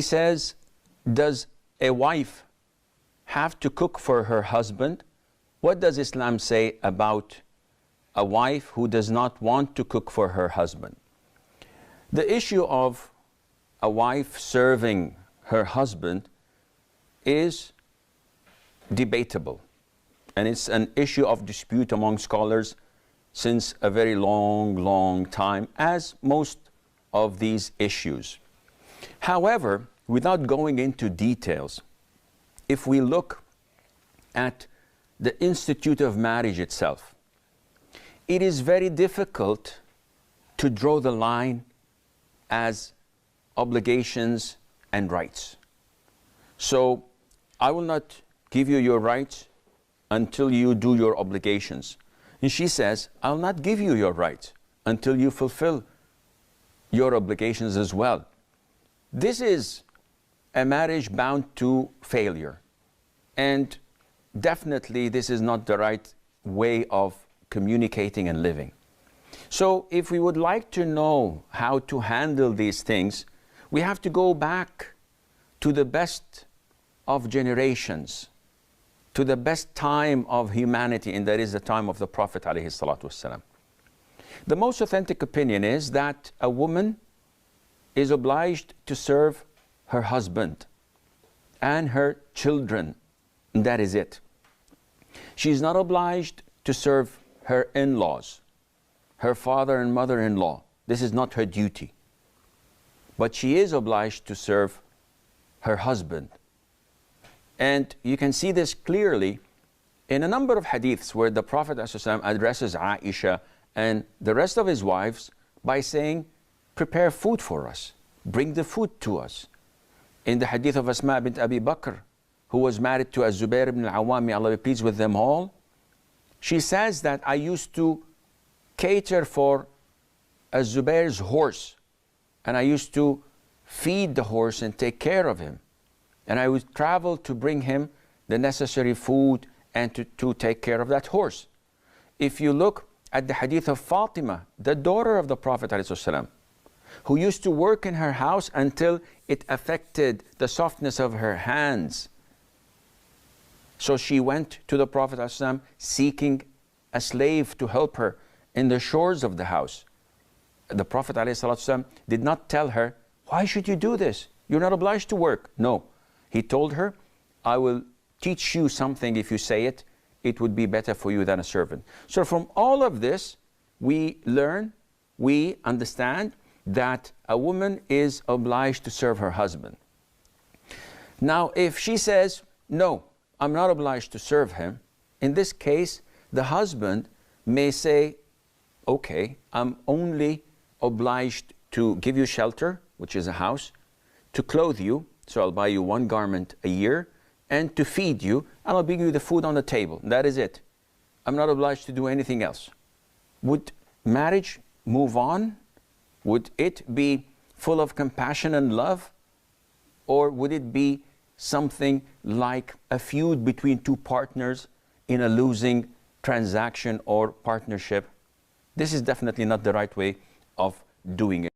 He says, does a wife have to cook for her husband? What does Islam say about a wife who does not want to cook for her husband? The issue of a wife serving her husband is debatable, and it's an issue of dispute among scholars since a very long time, as most of these issues. However, without going into details, if we look at the institute of marriage itself, it is very difficult to draw the line as obligations and rights. So I will not give you your rights until you do your obligations. And she says, I'll not give you your rights until you fulfill your obligations as well. This is a marriage bound to failure. And definitely this is not the right way of communicating and living. So if we would like to know how to handle these things, we have to go back to the best of generations, to the best time of humanity, and that is the time of the Prophet ﷺ. The most authentic opinion is that a woman is obliged to serve her husband and her children, and that is it. She is not obliged to serve her in-laws, her father and mother-in-law. This is not her duty. But she is obliged to serve her husband. And you can see this clearly in a number of hadiths where the Prophet ﷺ addresses Aisha and the rest of his wives by saying, prepare food for us, bring the food to us. In the hadith of Asma bint Abi Bakr, who was married to Az-Zubair ibn al-Awwam, may Allah be pleased with them all, she says that I used to cater for Az-Zubair's horse, and I used to feed the horse and take care of him. And I would travel to bring him the necessary food and to take care of that horse. If you look at the hadith of Fatima, the daughter of the Prophet ﷺ, who used to work in her house until it affected the softness of her hands. So she went to the Prophet ﷺ seeking a slave to help her in the chores of the house. The Prophet ﷺ did not tell her, why should you do this? You're not obliged to work. No. He told her, I will teach you something if you say it. It would be better for you than a servant. So from all of this, we learn, we understand that a woman is obliged to serve her husband. Now, if she says, no, I'm not obliged to serve him, in this case, the husband may say, okay, I'm only obliged to give you shelter, which is a house, to clothe you, so I'll buy you one garment a year, and to feed you, and I'll bring you the food on the table. That is it. I'm not obliged to do anything else. Would marriage move on? Would it be full of compassion and love? Or would it be something like a feud between two partners in a losing transaction or partnership? This is definitely not the right way of doing it.